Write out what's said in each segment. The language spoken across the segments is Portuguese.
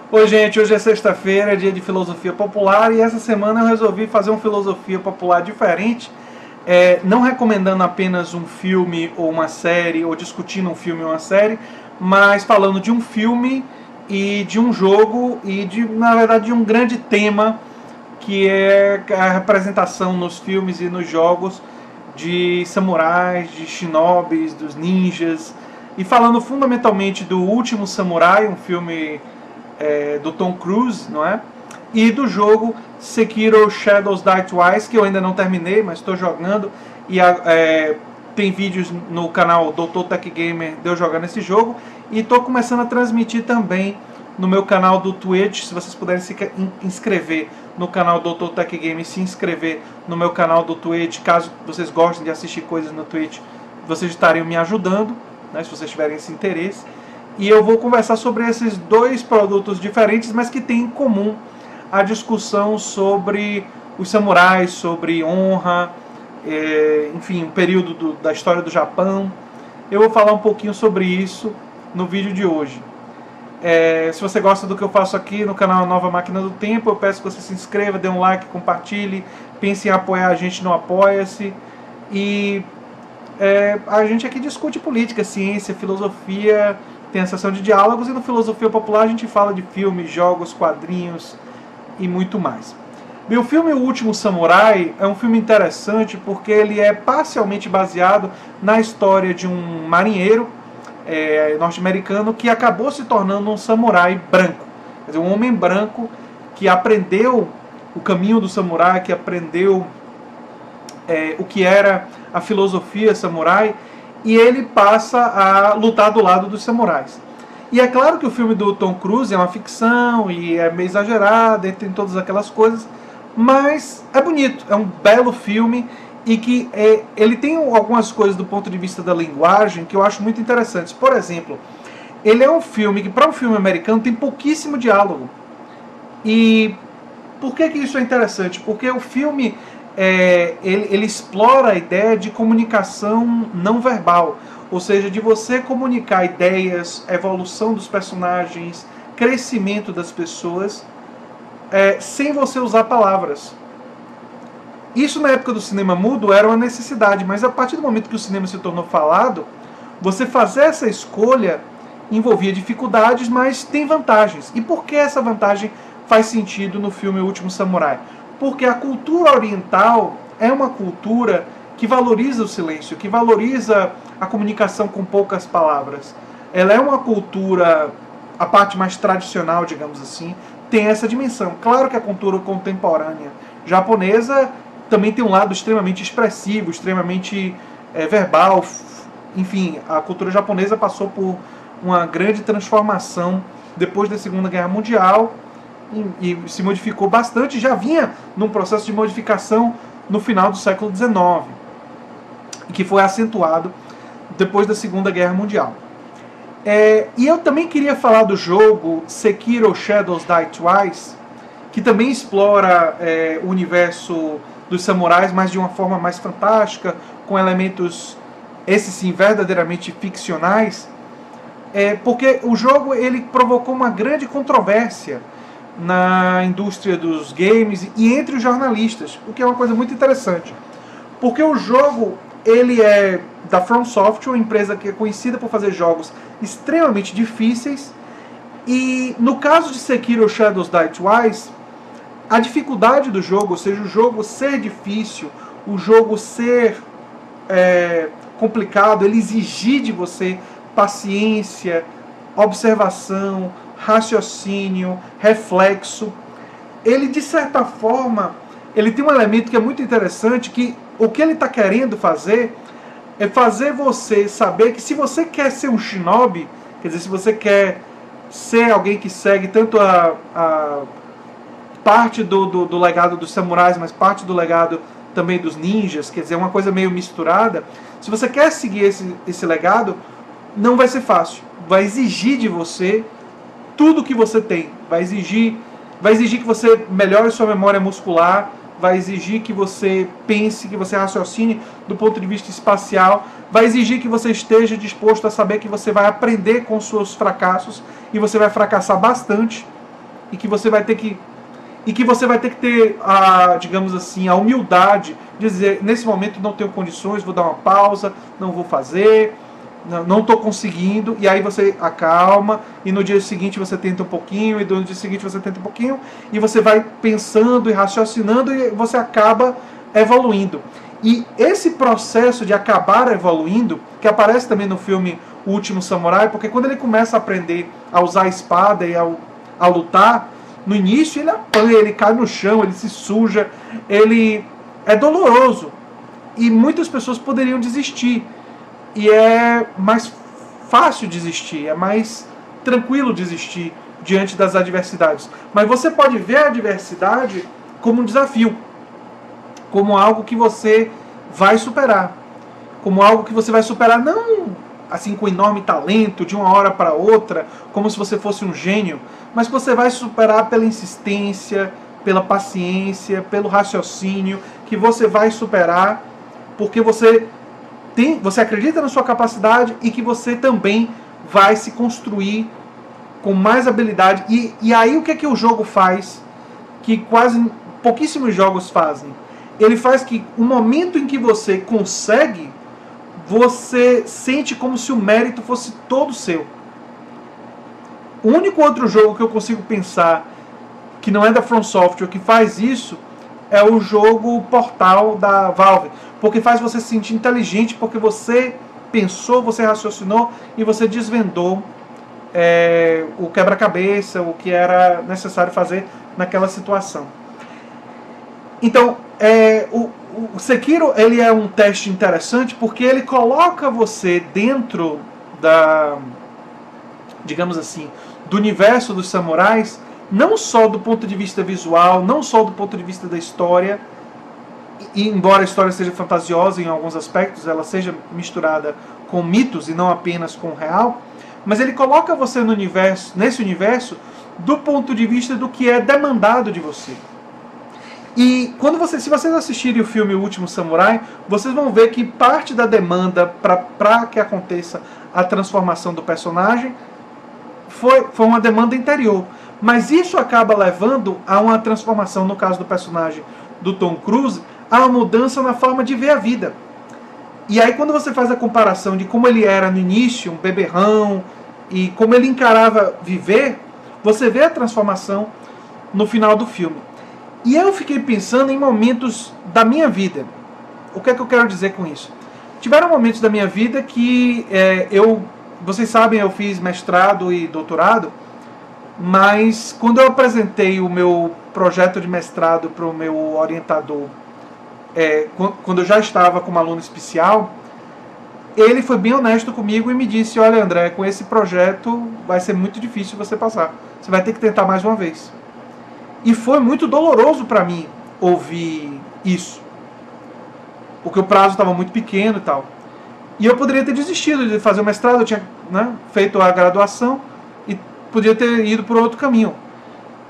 Oi gente, hoje é sexta-feira, é dia de filosofia popular e essa semana eu resolvi fazer uma filosofia popular diferente, não recomendando apenas um filme ou uma série, ou discutindo um filme ou uma série, mas falando de um filme e de um jogo e na verdade, de um grande tema que é a representação nos filmes e nos jogos de samurais, de shinobis, dos ninjas, e falando fundamentalmente do Último Samurai, um filme do Tom Cruise, não é? E do jogo Sekiro Shadows Die Twice, que eu ainda não terminei, mas estou jogando. E tem vídeos no canal Dr. Tech Gamer de eu jogando esse jogo. E estou começando a transmitir também no meu canal do Twitch. Se vocês puderem se inscrever no canal Dr. Tech Gamer, se inscrever no meu canal do Twitch, caso vocês gostem de assistir coisas no Twitch, vocês estariam me ajudando, né, se vocês tiverem esse interesse. E eu vou conversar sobre esses dois produtos diferentes, mas que têm em comum a discussão sobre os samurais, sobre honra, enfim, o período da história do Japão. Eu vou falar um pouquinho sobre isso no vídeo de hoje. Se você gosta do que eu faço aqui no canal Nova Máquina do Tempo, eu peço que você se inscreva, dê um like, compartilhe, pense em apoiar a gente no Apoia-se. E a gente aqui discute política, ciência, filosofia. Tem a sessão de diálogos e no Filosofia Popular a gente fala de filmes, jogos, quadrinhos e muito mais. E o filme O Último Samurai é um filme interessante porque ele é parcialmente baseado na história de um marinheiro norte-americano que acabou se tornando um samurai branco. Quer dizer, um homem branco que aprendeu o caminho do samurai, que aprendeu o que era a filosofia samurai, e ele passa a lutar do lado dos samurais. E é claro que o filme do Tom Cruise é uma ficção e é meio exagerado, tem todas aquelas coisas, mas é bonito, é um belo filme e que ele tem algumas coisas do ponto de vista da linguagem que eu acho muito interessantes. Por exemplo, ele é um filme que, para um filme americano, tem pouquíssimo diálogo. E por que isso é interessante? Porque o filme ele explora a ideia de comunicação não verbal, ou seja, de você comunicar ideias, evolução dos personagens, crescimento das pessoas, sem você usar palavras. Isso na época do cinema mudo era uma necessidade, mas a partir do momento que o cinema se tornou falado, você fazer essa escolha envolvia dificuldades, mas tem vantagens. E por que essa vantagem faz sentido no filme O Último Samurai? Porque a cultura oriental é uma cultura que valoriza o silêncio, que valoriza a comunicação com poucas palavras. Ela é uma cultura, a parte mais tradicional, digamos assim, tem essa dimensão. Claro que a cultura contemporânea japonesa também tem um lado extremamente expressivo, extremamente verbal. Enfim, a cultura japonesa passou por uma grande transformação depois da Segunda Guerra Mundial, e se modificou bastante, já vinha num processo de modificação no final do século XIX, que foi acentuado depois da Segunda Guerra Mundial. E eu também queria falar do jogo Sekiro Shadows Die Twice, que também explora o universo dos samurais, mas de uma forma mais fantástica, com elementos, esses sim, verdadeiramente ficcionais, porque o jogo ele provocou uma grande controvérsia na indústria dos games e entre os jornalistas, o que é uma coisa muito interessante, porque o jogo ele é da From Software, uma empresa que é conhecida por fazer jogos extremamente difíceis, e no caso de Sekiro Shadows Die Twice, a dificuldade do jogo, ou seja, o jogo ser difícil, o jogo ser complicado, ele exigir de você paciência, observação, raciocínio, reflexo. Ele, de certa forma, ele tem um elemento que é muito interessante, que o que ele está querendo fazer é fazer você saber que se você quer ser um shinobi, quer dizer, se você quer ser alguém que segue tanto a parte do legado dos samurais, mas parte do legado também dos ninjas, quer dizer, uma coisa meio misturada, se você quer seguir esse legado, não vai ser fácil. Vai exigir de você tudo que você tem. Vai exigir que você melhore sua memória muscular, vai exigir que você pense, que você raciocine do ponto de vista espacial, vai exigir que você esteja disposto a saber que você vai aprender com seus fracassos, e você vai fracassar bastante, e que você vai ter que ter a, digamos assim, a humildade de dizer, nesse momento não tenho condições, vou dar uma pausa, não vou fazer, não estou conseguindo, e aí você acalma, e no dia seguinte você tenta um pouquinho, e no dia seguinte você tenta um pouquinho, e você vai pensando e raciocinando, e você acaba evoluindo. E esse processo de acabar evoluindo, que aparece também no filme O Último Samurai, porque quando ele começa a aprender a usar a espada e a lutar, no início ele apanha, ele cai no chão, ele se suja, ele é doloroso. E muitas pessoas poderiam desistir. E é mais fácil desistir, é mais tranquilo desistir diante das adversidades. Mas você pode ver a adversidade como um desafio, como algo que você vai superar. Como algo que você vai superar não assim com enorme talento, de uma hora para outra, como se você fosse um gênio, mas que você vai superar pela insistência, pela paciência, pelo raciocínio, que você vai superar porque você acredita na sua capacidade e que você também vai se construir com mais habilidade. E aí o que é que o jogo faz, que quase pouquíssimos jogos fazem? Ele faz que o momento em que você consegue, você sente como se o mérito fosse todo seu. O único outro jogo que eu consigo pensar que não é da From Software que faz isso é o jogo Portal da Valve, porque faz você se sentir inteligente, porque você pensou, você raciocinou e você desvendou o quebra-cabeça, o que era necessário fazer naquela situação. Então, o Sekiro ele é um teste interessante porque ele coloca você dentro da, digamos assim, do universo dos samurais, não só do ponto de vista visual, não só do ponto de vista da história, e embora a história seja fantasiosa em alguns aspectos, ela seja misturada com mitos e não apenas com o real, mas ele coloca você no universo, nesse universo do ponto de vista do que é demandado de você. E se vocês assistirem o filme O Último Samurai, vocês vão ver que parte da demanda para que aconteça a transformação do personagem foi uma demanda interior. Mas isso acaba levando a uma transformação, no caso do personagem do Tom Cruise, a uma mudança na forma de ver a vida. E aí quando você faz a comparação de como ele era no início, um beberrão, e como ele encarava viver, você vê a transformação no final do filme. E eu fiquei pensando em momentos da minha vida. O que é que eu quero dizer com isso? Tiveram momentos da minha vida que vocês sabem, eu fiz mestrado e doutorado, mas quando eu apresentei o meu projeto de mestrado para o meu orientador, quando eu já estava como aluno especial, ele foi bem honesto comigo e me disse: olha, André, com esse projeto vai ser muito difícil você passar. Você vai ter que tentar mais uma vez. E foi muito doloroso para mim ouvir isso, porque o prazo estava muito pequeno e tal. E eu poderia ter desistido de fazer o mestrado, eu tinha feito a graduação e podia ter ido por outro caminho.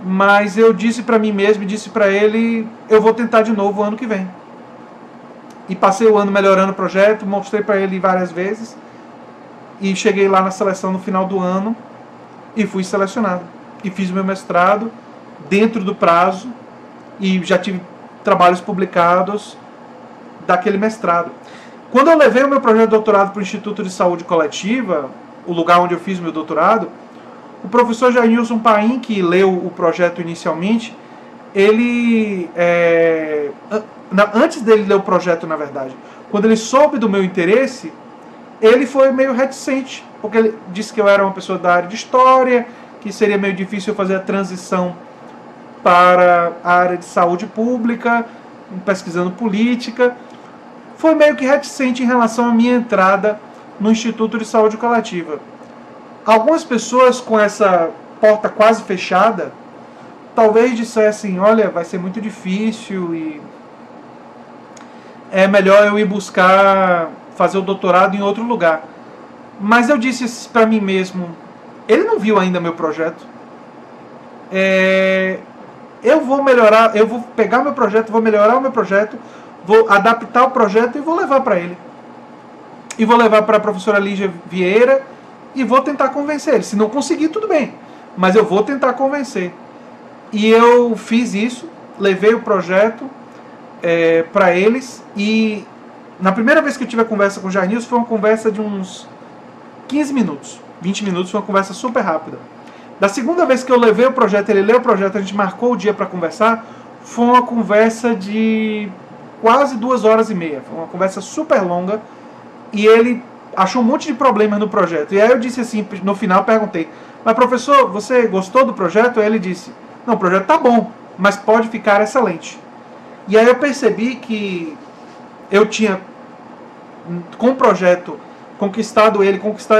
Mas eu disse para mim mesmo, disse para ele: eu vou tentar de novo o ano que vem. E passei o ano melhorando o projeto, mostrei para ele várias vezes, e cheguei lá na seleção no final do ano e fui selecionado. E fiz o meu mestrado dentro do prazo e já tive trabalhos publicados daquele mestrado. Quando eu levei o meu projeto de doutorado para o Instituto de Saúde Coletiva, o lugar onde eu fiz meu doutorado, o professor Jailson Paim, que leu o projeto inicialmente, ele, antes dele ler o projeto, na verdade, quando ele soube do meu interesse, ele foi meio reticente, porque ele disse que eu era uma pessoa da área de história, que seria meio difícil eu fazer a transição para a área de saúde pública, pesquisando política. Foi meio que reticente em relação à minha entrada no Instituto de Saúde Coletiva. Algumas pessoas com essa porta quase fechada, talvez dissessem: olha, vai ser muito difícil e é melhor eu ir buscar fazer o doutorado em outro lugar. Mas eu disse para mim mesmo: ele não viu ainda meu projeto. Eu vou melhorar, eu vou pegar meu projeto, vou melhorar o meu projeto, vou adaptar o projeto e vou levar para ele. E vou levar para a professora Lígia Vieira e vou tentar convencer ele. Se não conseguir, tudo bem, mas eu vou tentar convencer. E eu fiz isso, levei o projeto para eles, e na primeira vez que eu tive a conversa com o Jair Nilson foi uma conversa de uns 15 minutos, 20 minutos, foi uma conversa super rápida. Da segunda vez que eu levei o projeto, ele leu o projeto, a gente marcou o dia para conversar, foi uma conversa de quase 2 horas e meia, foi uma conversa super longa, e ele achou um monte de problemas no projeto. E aí eu disse assim, no final perguntei, mas professor, você gostou do projeto? Aí ele disse, não, o projeto tá bom, mas pode ficar excelente. E aí eu percebi que eu tinha, com o projeto, conquistado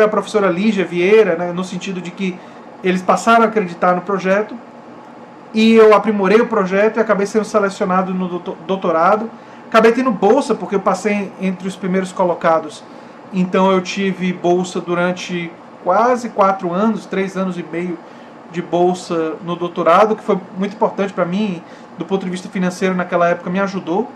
a professora Lígia Vieira, né, no sentido de que eles passaram a acreditar no projeto, e eu aprimorei o projeto e acabei sendo selecionado no doutorado. Acabei tendo bolsa, porque eu passei entre os primeiros colocados. Então eu tive bolsa durante quase 4 anos, 3 anos e meio de bolsa no doutorado, que foi muito importante para mim, do ponto de vista financeiro naquela época, me ajudou.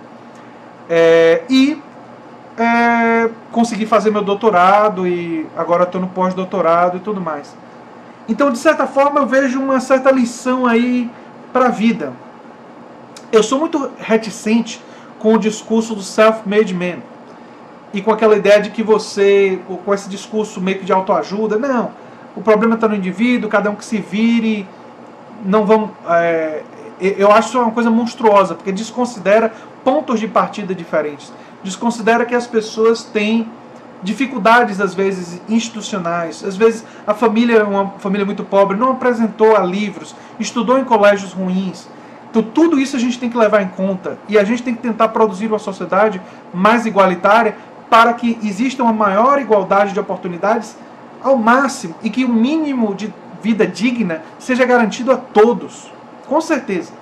Consegui fazer meu doutorado e agora estou no pós-doutorado e tudo mais. Então, de certa forma, eu vejo uma certa lição aí para a vida. Eu sou muito reticente com o discurso do self-made man e com aquela ideia de que você, com esse discurso meio que de autoajuda, não, o problema está no indivíduo, cada um que se vire, não vamos... eu acho isso uma coisa monstruosa, porque desconsidera pontos de partida diferentes, desconsidera que as pessoas têm dificuldades, às vezes, institucionais. Às vezes a família é uma família muito pobre, não apresentou a livros, estudou em colégios ruins. Então tudo isso a gente tem que levar em conta, e a gente tem que tentar produzir uma sociedade mais igualitária para que exista uma maior igualdade de oportunidades ao máximo, e que o mínimo de vida digna seja garantido a todos, com certeza.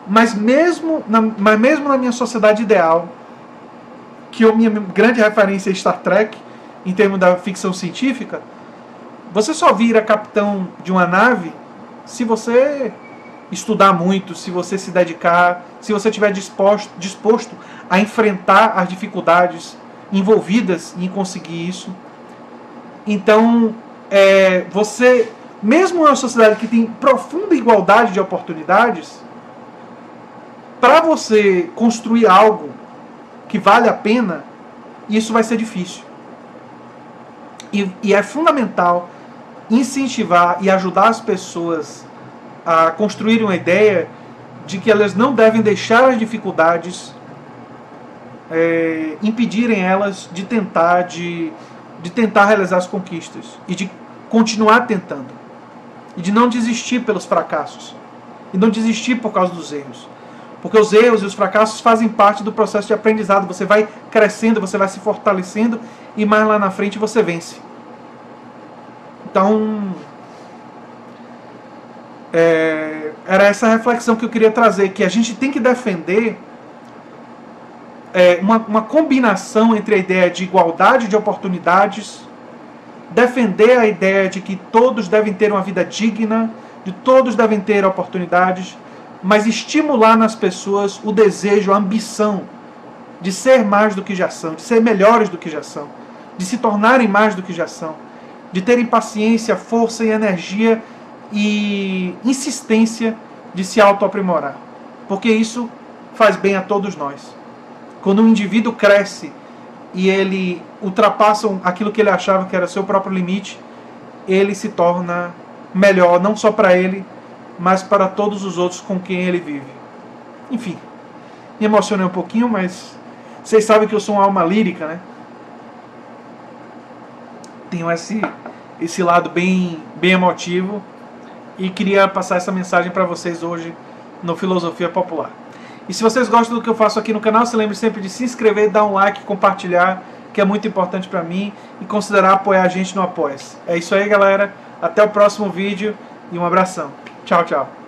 Mas mesmo na minha sociedade ideal, que a minha grande referência é Star Trek, em termos da ficção científica, você só vira capitão de uma nave se você estudar muito, se você se dedicar, se você estiver disposto a enfrentar as dificuldades envolvidas em conseguir isso. Então, você, mesmo em uma sociedade que tem profunda igualdade de oportunidades, para você construir algo que vale a pena, isso vai ser difícil. E é fundamental incentivar e ajudar as pessoas a construírem uma ideia de que elas não devem deixar as dificuldades impedirem elas de tentar realizar as conquistas, e de continuar tentando, e de não desistir pelos fracassos, e não desistir por causa dos erros. Porque os erros e os fracassos fazem parte do processo de aprendizado. Você vai crescendo, você vai se fortalecendo, e mais lá na frente você vence. Então, era essa reflexão que eu queria trazer, que a gente tem que defender uma combinação entre a ideia de igualdade de oportunidades, defender a ideia de que todos devem ter uma vida digna, de todos devem ter oportunidades, mas estimular nas pessoas o desejo, a ambição de ser mais do que já são, de ser melhores do que já são, de se tornarem mais do que já são, de terem paciência, força e energia e insistência de se autoaprimorar, porque isso faz bem a todos nós. Quando um indivíduo cresce e ele ultrapassa aquilo que ele achava que era seu próprio limite, ele se torna melhor, não só para ele, mas para todos os outros com quem ele vive. Enfim, me emocionei um pouquinho, mas vocês sabem que eu sou uma alma lírica, né? Tenho esse lado bem emotivo, e queria passar essa mensagem para vocês hoje no Filosofia Popular. E se vocês gostam do que eu faço aqui no canal, se lembre sempre de se inscrever, dar um like, compartilhar, que é muito importante para mim, e considerar apoiar a gente no Apoia-se. É isso aí, galera. Até o próximo vídeo e um abração. Tchau, tchau.